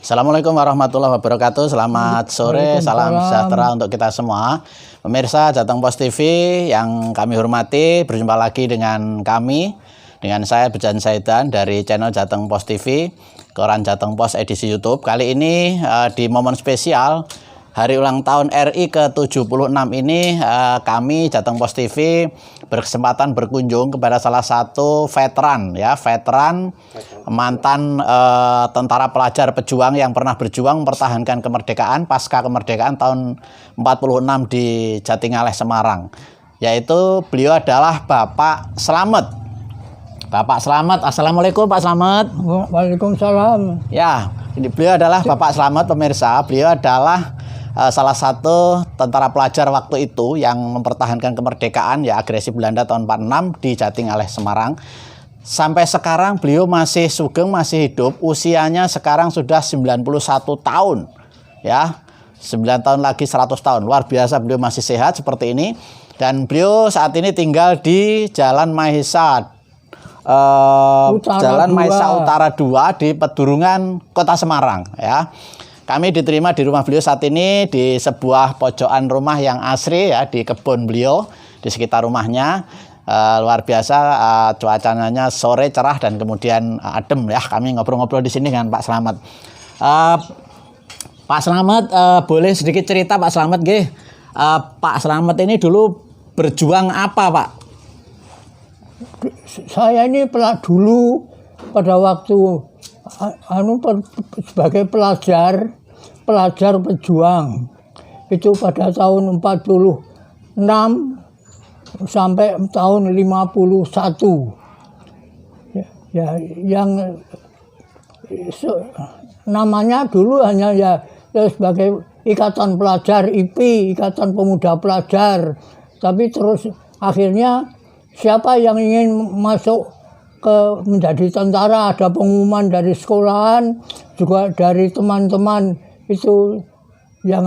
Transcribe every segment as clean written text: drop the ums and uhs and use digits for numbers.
Assalamualaikum warahmatullahi wabarakatuh. Selamat sore, salam sejahtera untuk kita semua. Pemirsa Jateng Pos TV yang kami hormati, berjumpa lagi dengan saya Bejan Saidan dari channel Jateng Pos TV, koran Jateng Pos edisi YouTube. Kali ini di momen spesial hari ulang tahun RI ke-76 ini, kami Jateng Pos TV berkesempatan berkunjung kepada salah satu veteran mantan tentara pelajar pejuang yang pernah berjuang mempertahankan kemerdekaan pasca kemerdekaan tahun 46 di Jatingaleh Semarang, yaitu beliau adalah Bapak Slamet. Bapak Slamet, assalamualaikum Pak Slamet. Waalaikumsalam. Ya, ini beliau adalah Bapak Slamet, pemirsa. Beliau adalah salah satu tentara pelajar waktu itu yang mempertahankan kemerdekaan ya agresi Belanda tahun 46 di Jatingaleh Semarang. Sampai sekarang beliau masih sugeng, masih hidup. Usianya sekarang sudah 91 tahun. Ya, 9 tahun lagi 100 tahun. Luar biasa, beliau masih sehat seperti ini. Dan beliau saat ini tinggal di Jalan Mahesa Utara 2 di Pedurungan, Kota Semarang ya. Kami diterima di rumah beliau saat ini di sebuah pojokan rumah yang asri ya, di kebun beliau, di sekitar rumahnya. Luar biasa, cuacanya sore cerah dan kemudian adem ya. Kami ngobrol-ngobrol di sini dengan Pak Slamet. Pak Slamet, boleh sedikit cerita Pak Slamet, nggih? Pak Slamet ini dulu berjuang apa, Pak? Saya ini dulu pada waktu sebagai pelajar pejuang itu pada tahun 46 sampai tahun 51 ya, yang namanya dulu hanya ya sebagai Ikatan Pelajar IP, Ikatan Pemuda Pelajar, tapi terus akhirnya siapa yang ingin masuk menjadi tentara, ada pengumuman dari sekolahan, juga dari teman-teman itu yang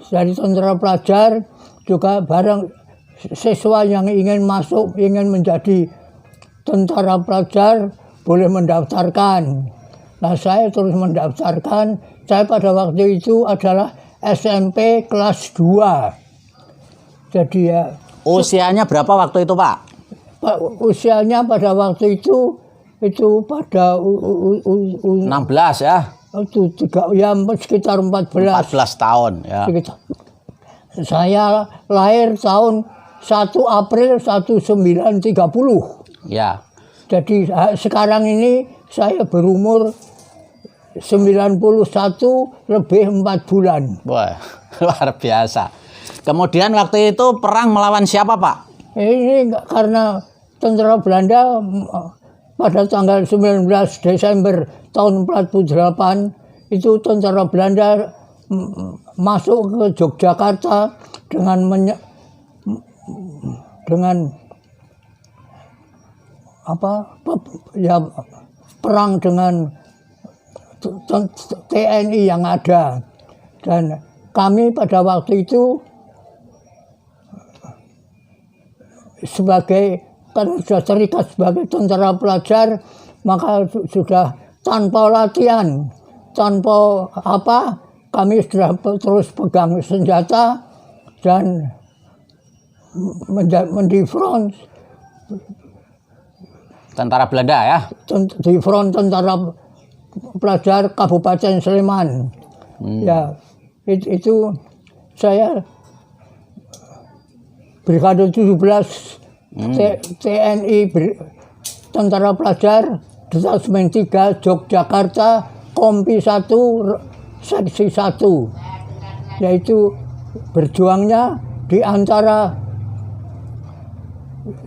dari tentara pelajar, juga bareng siswa yang ingin masuk, ingin menjadi tentara pelajar boleh mendaftarkan. Nah, saya terus mendaftarkan. Saya pada waktu itu adalah SMP kelas 2. Jadi ya. Usianya berapa waktu itu, Pak? Usianya pada waktu itu pada 16 ya. Itu sekitar 14 tahun ya. Saya lahir tahun 1 April 1930. Ya. Jadi sekarang ini saya berumur 91 lebih 4 bulan. Wah, luar biasa. Kemudian waktu itu perang melawan siapa, Pak? Ini karena tentara Belanda pada tanggal 19 Desember tahun 48 itu tentara Belanda masuk ke Yogyakarta dengan perang dengan TNI yang ada, dan kami pada waktu itu karena sudah terikat sebagai tentara pelajar, maka sudah tanpa latihan, tanpa kami sudah terus pegang senjata dan di front tentara Belanda ya. Di front tentara pelajar Kabupaten Sleman. Ya, itu saya Brigade 17 TNI Tentara Pelajar Detasemen 3 Yogyakarta Kompi 1 Seksi 1, yaitu berjuangnya di antara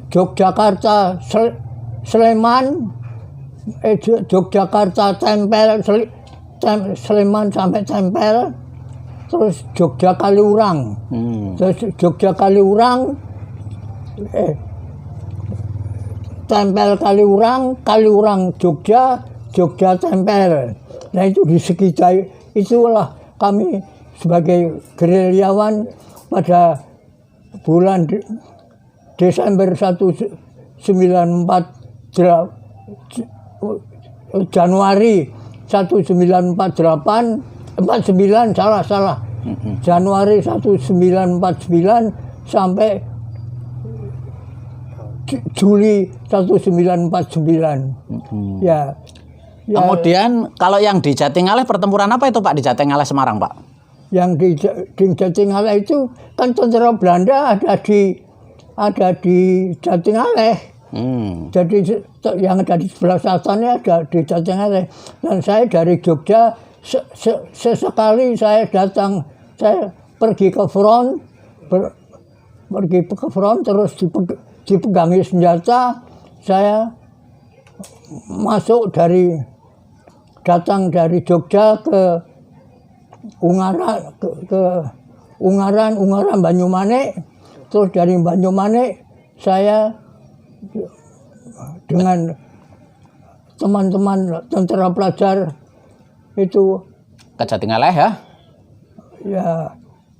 Yogyakarta Sleman, Yogyakarta Tempel, Sleman sampai Tempel, terus Jogja Kaliurang, terus Jogja Kaliurang, Tempel Kaliurang, Kaliurang Jogja, Jogja Tempel. Nah, itu di sekitar itulah kami sebagai gerilyawan pada bulan Desember 1944 Januari 49 salah. Januari 1949 sampai Juli 1949. Ya. Kemudian kalau yang di Jatingaleh pertempuran apa itu Pak di Jatingaleh Semarang Pak? Yang di Jatingaleh itu kan tentara Belanda ada di Jatingaleh. Jadi yang ada di sebelah selatannya ada di Jatingaleh. Dan saya dari Jogja sesekali saya datang, saya pergi ke front, terus dipegangi senjata, saya datang dari Jogja ke Ungaran Banyumanik, terus dari Banyumanik saya dengan teman-teman tentara pelajar itu ke Jatingaleh ya? Ya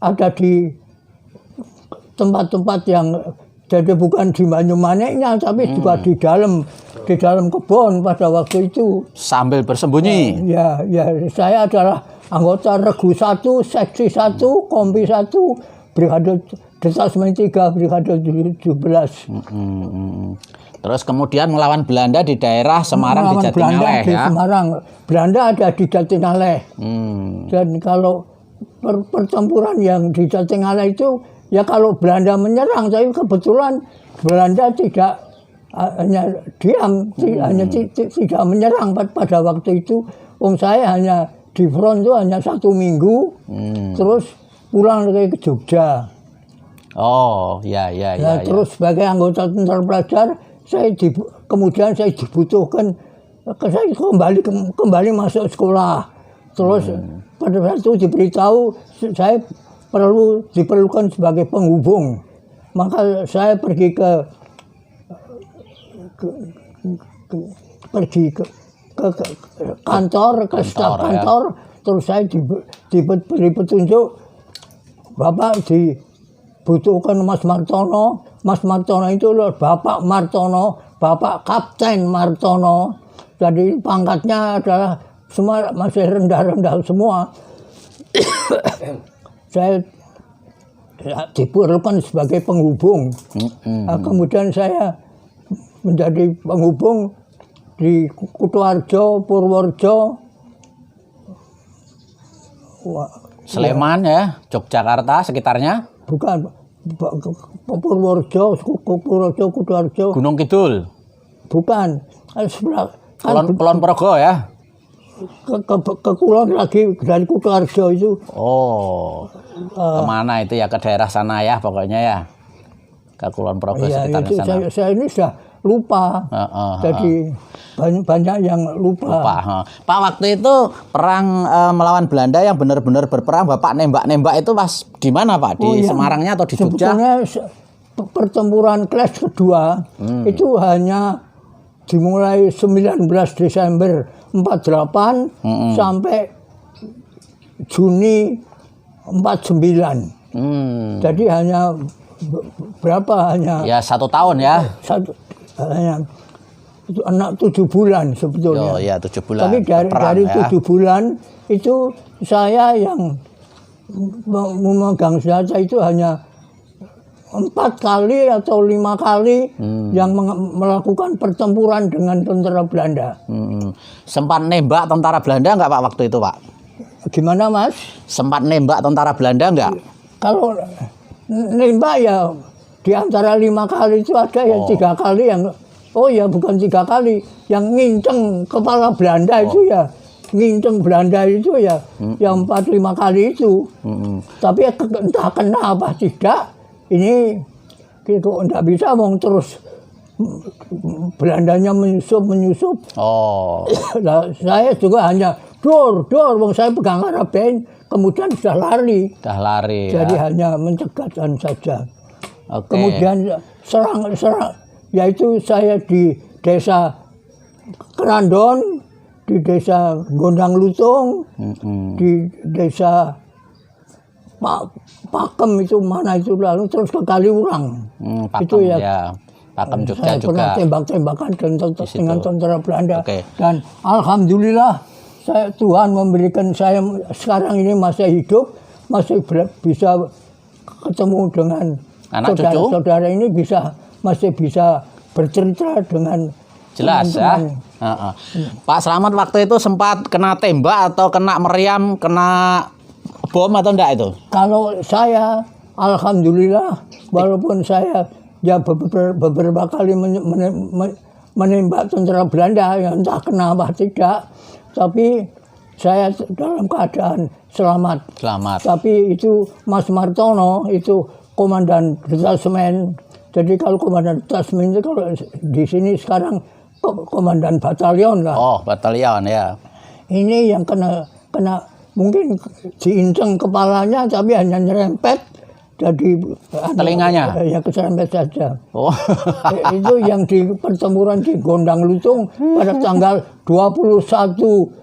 ada di tempat-tempat yang jadi bukan di Banyumaniknya tapi juga di dalam kebun pada waktu itu. Sambil bersembunyi. Ya, saya adalah anggota Regu 1, Seksi 1, Kompi 1, Brigade Detasmen 3, Brigade 17. Terus kemudian melawan Belanda di daerah Semarang di Jatingaleh Belanda, ya. Di Semarang. Belanda ada di Jatingaleh. Dan kalau pertempuran yang di Jatingaleh itu ya kalau Belanda menyerang, tapi kebetulan Belanda tidak hanya diam, hanya tidak menyerang pada waktu itu. Saya hanya di front itu hanya 1 minggu, terus pulang lagi ke Jogja. Oh, ya. Terus sebagai anggota tentara pelajar, kemudian saya dibutuhkan, saya kembali masuk sekolah. Terus pada saat itu diberitahu saya diperlukan sebagai penghubung. Maka saya pergi ke kantor, ke staf kantor, terus saya diberi petunjuk, Bapak dibutuhkan Mas Martono. Mas Martono itu loh Bapak Martono, Bapak Kapten Martono. Jadi pangkatnya adalah semua masih rendah-rendah semua. Saya diperlukan sebagai penghubung. Nah, kemudian saya menjadi penghubung di Kutoarjo, Purworejo, Sleman ya, Yogyakarta sekitarnya. Bukan, Purworejo, Kutoarjo. Gunung Kidul. Bukan, sebelah. Kulon Progo ya. Ke Kulon lagi dari Kutoarjo itu. Oh, kemana itu ya, ke daerah sana ya pokoknya ya. Ke Kulon Progo sekitarnya sana. Saya ini sudah lupa. Jadi banyak yang lupa. Pak, waktu itu perang melawan Belanda yang benar-benar berperang, Bapak nembak-nembak itu pas di mana Pak? Di Semarangnya atau di Jogja? Sebetulnya pertempuran kelas kedua itu hanya dimulai 19 Desember 48 sampai Juni 49. Jadi hanya berapa? Ya 1 tahun ya. Hanya 7 bulan sebetulnya. Oh ya 7 bulan. Tapi dari 7 bulan itu saya yang memegang senjata itu hanya 4 kali atau 5 kali yang melakukan pertempuran dengan tentara Belanda. Sempat nembak tentara Belanda nggak Pak waktu itu Pak? Gimana Mas? Sempat nembak tentara Belanda nggak? Kalau nembak ya di antara 5 kali itu ada yang 3 kali yang bukan 3 kali yang nginceng kepala Belanda itu ya. Nginceng Belanda itu ya yang 4-5 kali itu. Tapi entah kenapa tidak, ini gitu enggak bisa terus Belandanya menyusup. Nah, saya juga hanya dor, saya pegang karabin, kemudian sudah lari. Jadi hanya mencegahkan saja. Kemudian serang, yaitu saya di desa Kerandon, di desa Gondang Lutung, di desa Pakem itu mana itu, lalu terus ke Kaliurang. Pakem, itu ya. Pakem Jogja saya juga. Pernah tembak-tembakan dengan tentara Belanda. Okay. Dan alhamdulillah Tuhan memberikan saya sekarang ini masih hidup, masih bisa ketemu dengan anak cucu, saudara ini masih bisa bercerita dengan jelas teman-teman. Ya. Pak Slamet waktu itu sempat kena tembak atau kena meriam, kena bom atau enggak itu? Kalau saya, alhamdulillah, walaupun saya ya beberapa kali menembak tentara Belanda, ya entah kenapa tidak, tapi saya dalam keadaan selamat. Tapi itu Mas Martono itu komandan detasemen. Jadi kalau komandan detasemen itu kalau di sini sekarang komandan batalion lah. Oh, batalion ya. Ini yang kena mungkin diinceng kepalanya tapi hanya nyerempet jadi telinganya. Ya keserempet saja. Oh. Itu yang di pertempuran di Gondang Lutung pada tanggal 21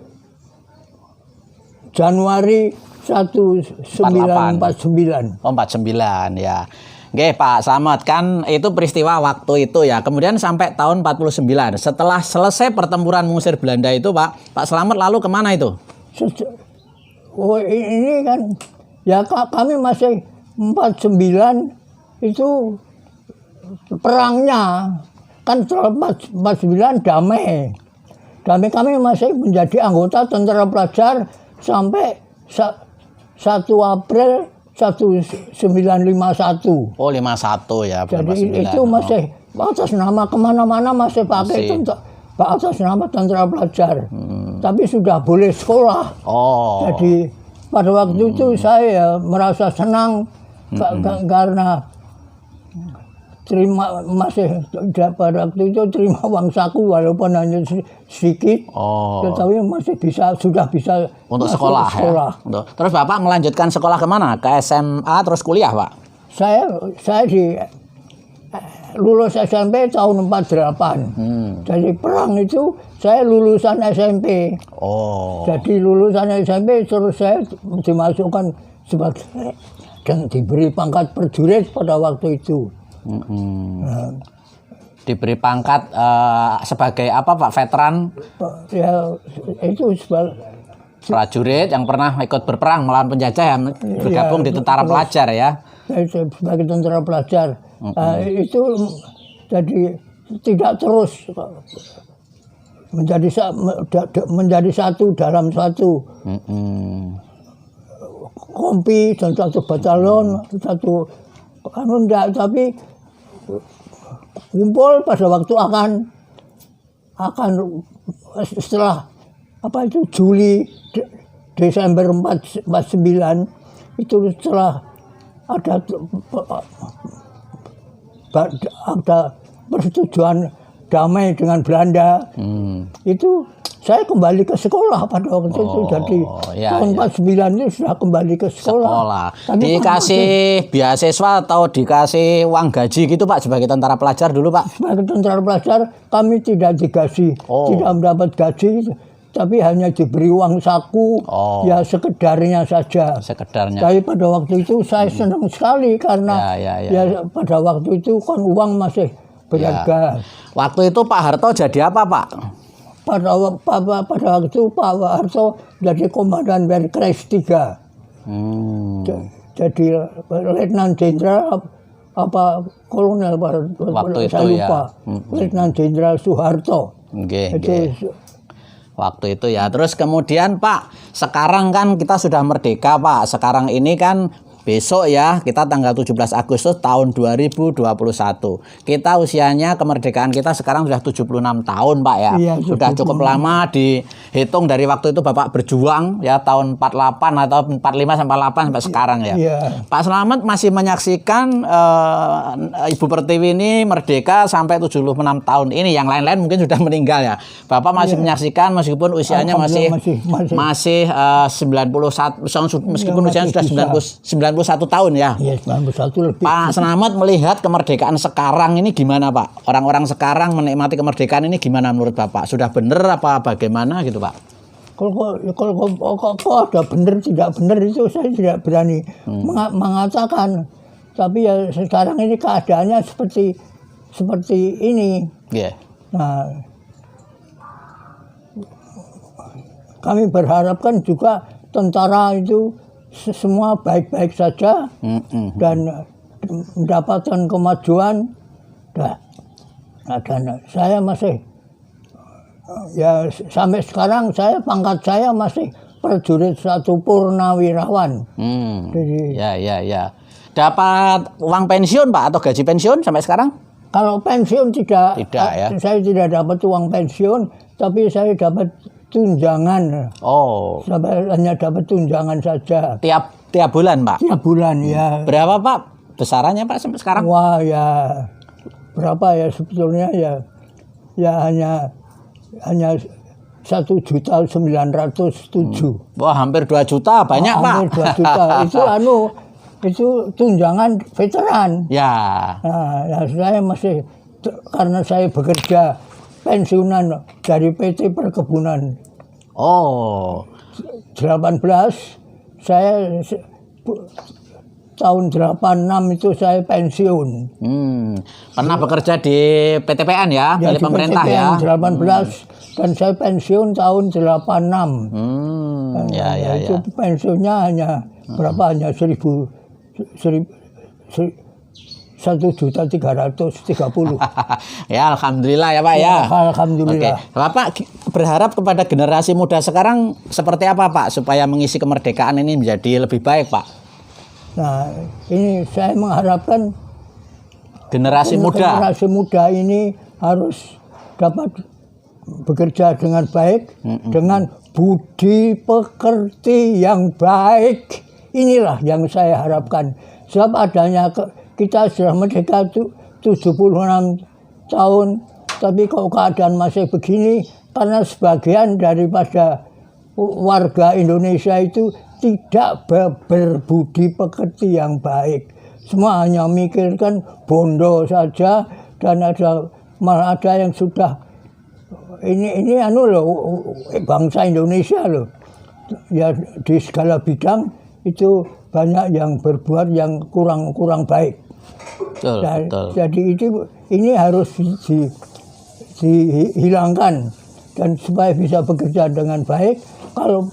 Januari 1949. Oh, 49 ya. Oke, Pak Slamet, kan itu peristiwa waktu itu ya. Kemudian sampai tahun 49. Setelah selesai pertempuran mengusir Belanda itu, Pak Slamet lalu kemana itu? Oh, ini kan ya kami masih 49 itu perangnya kan setelah 49 damai. Kami masih menjadi anggota tentara pelajar sampai 1 April 1951. Oh, 51 ya. Jadi 49. Itu masih atas nama kemana-mana masih pakai atas nama tentara pelajar. Tapi sudah boleh sekolah. Oh. Jadi pada waktu itu saya merasa senang karena masih pada waktu itu terima uang saku walaupun hanya sedikit, tetapi sudah bisa untuk sekolah. Ya? Terus Bapak melanjutkan sekolah kemana? Ke SMA terus kuliah, Pak? Saya lulus SMP tahun 48. Jadi perang itu saya lulusan SMP. Oh. Jadi lulusan SMP terus saya dimasukkan sebagai dan diberi pangkat prajurit pada waktu itu. Diberi pangkat sebagai apa, Pak? Veteran? Ya itu prajurit yang pernah ikut berperang melawan penjajah ya, bergabung di tentara pelajar ya. Sebagai tentara pelajar. Itu jadi tidak terus menjadi satu dalam satu kompi dan satu batalion, satu enggak, tapi kumpul pada waktu akan setelah Juli Desember 49 itu setelah ada persetujuan damai dengan Belanda. Itu saya kembali ke sekolah pada waktu itu. Jadi tahun 49 itu sudah kembali ke sekolah. Dikasih beasiswa atau dikasih uang gaji gitu, Pak, sebagai tentara pelajar dulu, Pak? Sebagai tentara pelajar kami tidak dikasih, tidak mendapat gaji, tapi hanya diberi uang saku, ya sekedarnya saja. Tapi pada waktu itu saya senang sekali karena ya pada waktu itu kan uang masih berharga. Waktu itu Pak Harto jadi apa, Pak? Pada waktu itu Pak Harto jadi komandan Berkreis 3. Jadi Letnan Jenderal Kolonel waktu itu saya lupa. Letnan Jenderal Soeharto. Waktu itu ya. Terus kemudian Pak, sekarang kan kita sudah merdeka, Pak. Sekarang ini kan besok ya, kita tanggal 17 Agustus tahun 2021. Kita usianya kemerdekaan kita sekarang sudah 76 tahun, Pak ya. Iya, sudah cukup lama dihitung dari waktu itu Bapak berjuang ya, tahun 48 atau 45 sampai 8 sampai sekarang ya. Iya. Pak Slamet masih menyaksikan Ibu Pertiwi ini merdeka sampai 76 tahun ini. Yang lain-lain mungkin sudah meninggal ya. Bapak masih menyaksikan meskipun usianya masih 91, meskipun usianya sudah 91 tahun ya. Iya, 91 lebih. Pak Slamet melihat kemerdekaan sekarang ini gimana, Pak? Orang-orang sekarang menikmati kemerdekaan ini gimana menurut Bapak? Sudah benar apa bagaimana gitu, Pak? Kalau ada benar tidak benar itu saya tidak berani mengatakan. Tapi ya sekarang ini keadaannya seperti ini. Yeah. Nah, kami berharapkan juga tentara itu semua baik-baik saja dan mendapatkan kemajuan. Dan saya masih ya sampai sekarang pangkat saya masih prajurit 1 purnawirawan. Jadi, ya. Dapat uang pensiun Pak atau gaji pensiun sampai sekarang? Kalau pensiun tidak ya. Saya tidak dapat uang pensiun, tapi saya dapat tunjangan. Hanya dapat tunjangan saja. Tiap bulan Pak? Tiap bulan ya. Berapa Pak besarannya Pak sampai sekarang? Wah ya berapa ya sebetulnya ya hanya 1.907.000. Wah hampir 2 juta banyak Pak. Hampir 2 juta itu tunjangan veteran. Ya. Nah, saya masih karena saya bekerja pensiunan dari PT Perkebunan. 18 saya tahun 86 itu saya pensiun. Pernah bekerja di PTPN ya, milik pemerintah PTPN ya. 18 dan saya pensiun tahun 86. Itu pensiunnya hanya berapa? Hanya 1.330.000. Ya alhamdulillah ya Pak ya. Alhamdulillah. Oke. Bapak berharap kepada generasi muda sekarang seperti apa Pak supaya mengisi kemerdekaan ini menjadi lebih baik Pak? Nah, ini saya mengharapkan generasi muda ini harus dapat bekerja dengan baik, dengan budi pekerti yang baik. Inilah yang saya harapkan. Sebab adanya kita sudah merdeka 76 tahun, tapi kalau keadaan masih begini, karena sebagian daripada warga Indonesia itu tidak berbudi pekerti yang baik. Semua hanya mikirkan bondo saja dan malah ada yang sudah ini bangsa Indonesia loh. Ya di segala bidang itu banyak yang berbuat yang kurang baik. Betul. Jadi ini harus dihilangkan dan supaya bisa bekerja dengan baik. Kalau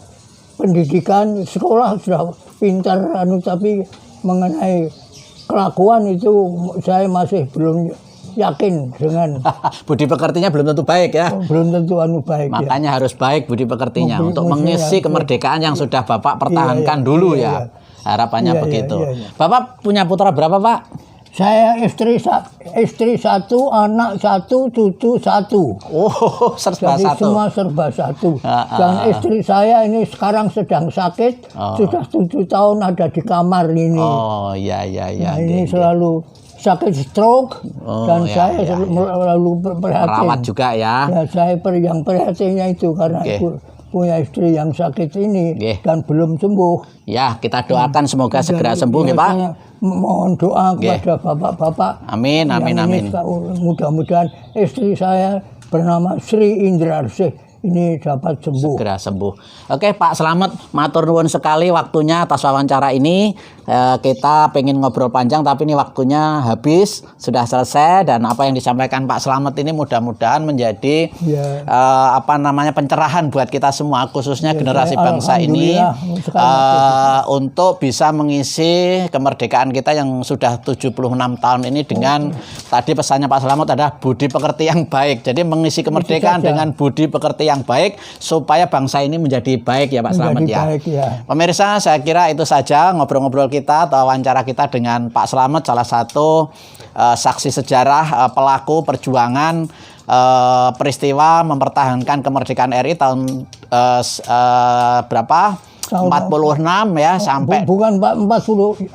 pendidikan sekolah sudah pintar tapi mengenai kelakuan itu saya masih belum yakin dengan budi pekertinya belum tentu baik ya. Belum tentu baik. Makanya harus baik budi pekertinya untuk mengisi kemerdekaan yang sudah Bapak pertahankan dulu ya. Harapannya begitu. Bapak punya putra berapa Pak? Saya istri 1, anak 1, cucu 1. Serba jadi 1. Semua serba 1. Dan istri saya ini sekarang sedang sakit, sudah 7 tahun ada di kamar ini. Iya. Nah, ini selalu sakit stroke dan saya selalu perhatian. Merawat juga ya. Saya yang perhatiannya itu karena punya istri yang sakit ini dan belum sembuh. Ya, kita doakan semoga segera sembuh ya Pak. Mohon doa kepada bapak-bapak. Amin. Mudah-mudahan istri saya bernama Sri Indrarsih ini dapat sembuh. Segera sembuh. Oke Pak Slamet, matur nuwun sekali waktunya atas wawancara ini. Kita pengen ngobrol panjang tapi ini waktunya habis, sudah selesai dan apa yang disampaikan Pak Slamet ini mudah-mudahan menjadi pencerahan buat kita semua khususnya generasi bangsa ini untuk bisa mengisi kemerdekaan kita yang sudah 76 tahun ini dengan tadi pesannya Pak Slamet adalah budi pekerti yang baik. Jadi mengisi kemerdekaan dengan budi pekerti yang baik supaya bangsa ini menjadi baik ya Pak Slamet ya. Pemirsa, saya kira itu saja ngobrol-ngobrol kita atau wawancara kita dengan Pak Slamet, salah satu saksi sejarah pelaku perjuangan peristiwa mempertahankan kemerdekaan RI tahun berapa? 46 ya sampai bukan 46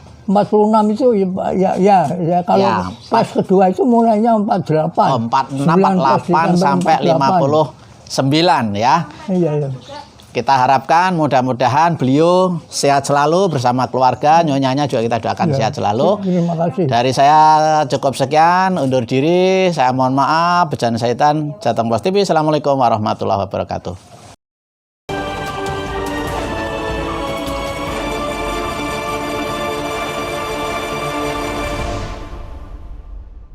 itu ya kalau pas kedua itu mulainya 48. 48 sampai 59 ya. Iya. Kita harapkan mudah-mudahan beliau sehat selalu bersama keluarga, nyonyanya juga kita doakan sehat selalu. Terima kasih. Dari saya cukup sekian, undur diri. Saya mohon maaf, Bejan Syaitan, Jateng Pos TV. Assalamualaikum warahmatullahi wabarakatuh.